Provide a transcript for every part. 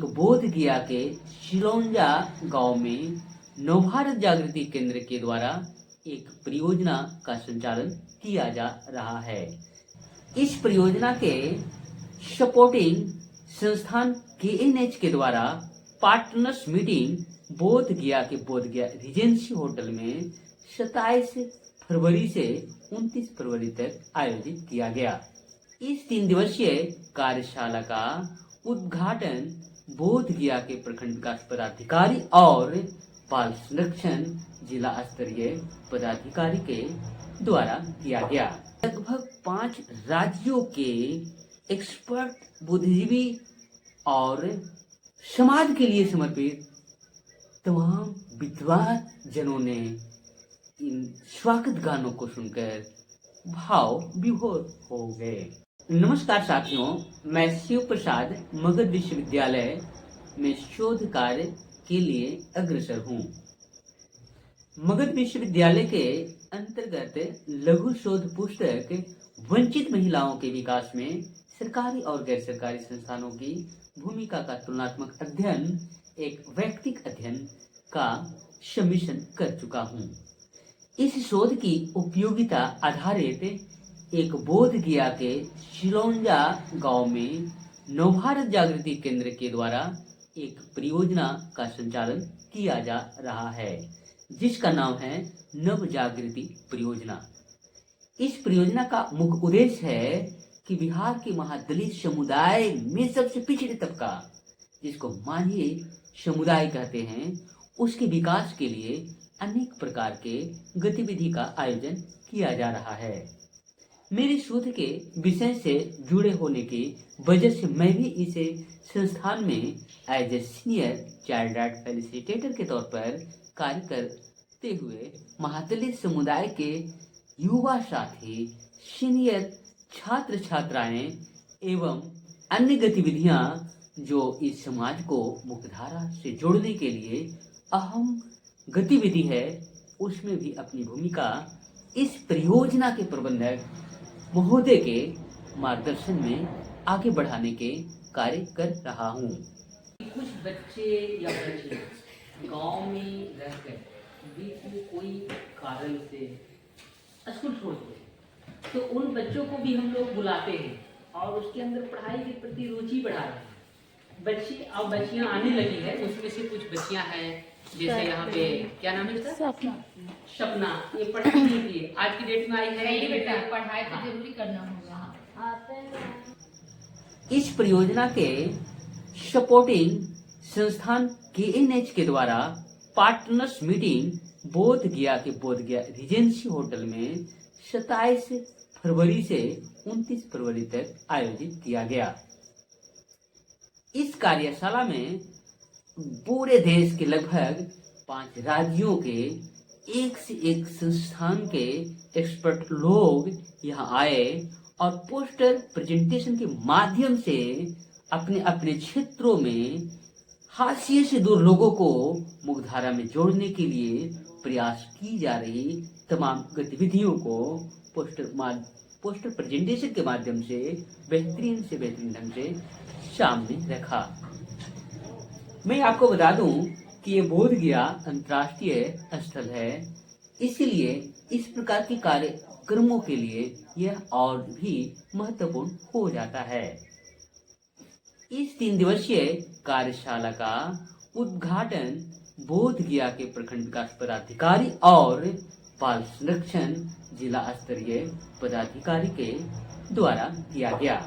एक बोध गया के सिलौंजा गांव में नवभारत जागृति केंद्र के द्वारा एक परियोजना का संचालन किया जा रहा है। इस परियोजना के सपोर्टिंग संस्थान KNH के द्वारा पार्टनर्स मीटिंग बोध गया रिजेंसी होटल में 27 फरवरी से 29 फरवरी तक आयोजित किया गया। इस 3 दिवसीय कार्यशाला का उद्घाटन बोध गया के प्रखंड विकास पदाधिकारी और बाल संरक्षण जिला स्तरीय पदाधिकारी के द्वारा किया गया। लगभग 5 राज्यों के एक्सपर्ट बुद्धिजीवी और समाज के लिए समर्पित तमाम विद्वान जनों ने इन स्वागत गानों को सुनकर भाव विभोर हो गए। नमस्कार साथियों, मैं शिव प्रसाद मगध विश्वविद्यालय में शोध कार्य के लिए अग्रसर हूँ। मगध विश्वविद्यालय के अंतर्गत लघु शोध पुस्तक वंचित महिलाओं के विकास में सरकारी और गैर सरकारी संस्थानों की भूमिका का तुलनात्मक अध्ययन एक वैयक्तिक अध्ययन का सम्मिश्रण कर चुका हूँ। इस शोध की उपयोगिता आधारित एक बोध गया के सिलौंजा गांव में नवभारत जागृति केंद्र के द्वारा एक परियोजना का संचालन किया जा रहा है, जिसका नाम है नव जागृति परियोजना। इस परियोजना का मुख्य उद्देश्य है कि बिहार के महादलित समुदाय में सबसे पिछड़े तबका, जिसको मांझी समुदाय कहते हैं, उसके विकास के लिए अनेक प्रकार के गतिविधि का आयोजन किया जा रहा है। मेरे शोध के विषय से जुड़े होने की वजह से मैं भी इस संस्थान में as a senior child right facilitator के तौर पर कार्य करते हुए महादलित समुदाय के युवा साथी, सीनियर छात्र छात्राएं एवं अन्य गतिविधियां जो इस समाज को मुख्यधारा से जोड़ने के लिए अहम गतिविधि है, उसमें भी अपनी भूमिका इस परियोजना के प्रबंधक महोदय के मार्गदर्शन में आगे बढ़ाने के कार्य कर रहा हूँ। कुछ बच्चे या बच्चे गांव में रहकर बीच में कोई कारण से स्कूल छोड़ते हैं, तो उन बच्चों को भी हम लोग बुलाते हैं और उसके अंदर पढ़ाई के प्रति रुचि बढ़ा रहे हैं। बच्चे और बच्चियां आने लगी है, उसमें से कुछ बच्चियां हैं जैसे यहाँ पे क्या नाम है इसका? सपना। ये पढ़ाई नहीं की, आज की डेट में आई है। नहीं बेटा, पढ़ाई तो जरूरी करना होगा। इस परियोजना के सपोर्टिंग संस्थान KNH के द्वारा पार्टनर्स मीटिंग बोध गया रिजेंसी होटल में 27 फरवरी से 29 फरवरी तक आयोजित किया गया। इस कार्यशाला में पूरे देश के लगभग 5 राज्यों के एक से एक संस्थान के एक्सपर्ट लोग यहाँ आए और पोस्टर प्रेजेंटेशन के माध्यम से अपने अपने क्षेत्रों में हाशिए से दूर लोगों को मुख्यधारा में जोड़ने के लिए प्रयास की जा रही तमाम गतिविधियों को पोस्टर प्रेजेंटेशन के माध्यम से बेहतरीन ढंग से सामने रखा। मैं आपको बता दूं कि ये बोध गया अंतर्राष्ट्रीय स्थल है, इसलिए इस प्रकार के कार्यक्रमों के लिए यह और भी महत्वपूर्ण हो जाता है। इस 3 दिवसीय कार्यशाला का उद्घाटन बोध गया के प्रखंड विकास पदाधिकारी और बाल संरक्षण जिला स्तरीय पदाधिकारी के द्वारा किया गया,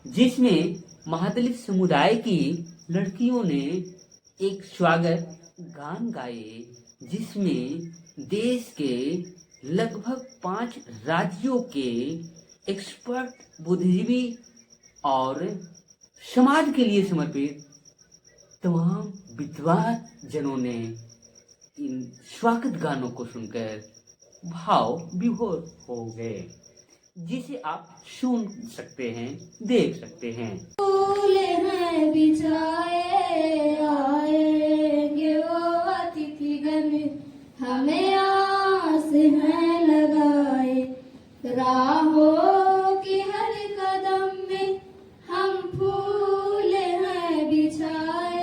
जिसमें महादलित समुदाय की लड़कियों ने एक स्वागत गान गाए, जिसमें देश के लगभग 5 राज्यों के एक्सपर्ट बुद्धिजीवी और समाज के लिए समर्पित तमाम विद्वान जनों ने इन स्वागत गानों को सुनकर भाव विभोर हो गए, जिसे आप सुन सकते हैं, देख सकते हैं। फूल हैं बिछाए आएंगे वो अतिथिगण, हमें आस है लगाए, राहों की हर कदम में हम फूल हैं बिछाए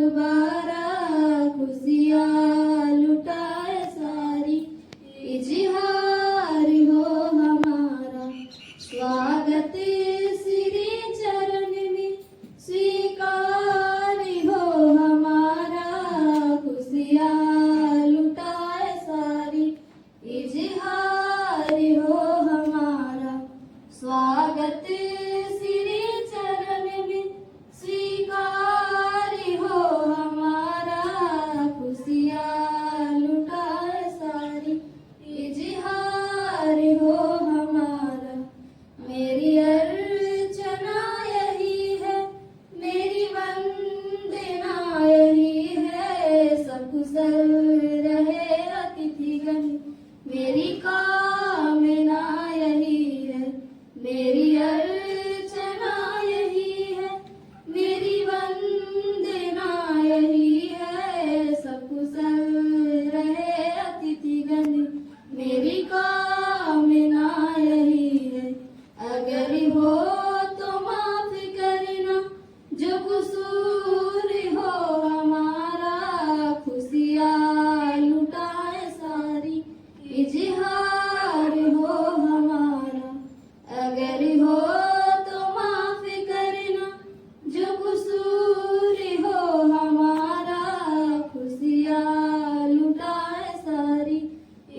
दोबारा खुशियाँ लुटाए सारी, इजहार हो हमारा स्वागत श्री चरण में, स्वीकार हो हमारा खुशियाँ लुटाए सारी, इजहार हो हमारा स्वागत श्री चरण में, स्वीकार हो हमारा खुशियाँ लुटाए सारी, इजहार हो हमारा। मेरी अर्चना यही है, मेरी वंदना यही है, सब कुशल रहे अतिथिगण, मेरी कामना यही है। मेरी अर्चना यही है, मेरी वंदना यही है, सब कुशल रहे अतिथिगण, मेरी कामना यही है। अगर हो तो माफ करना जो कसूर हो हमारा, खुशियाँ लुटाए सारी, इजहार हो हमारा। अगर हो तो माफ करना जो कसूर हो हमारा, खुशियाँ लुटाए सारी,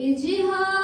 इजहार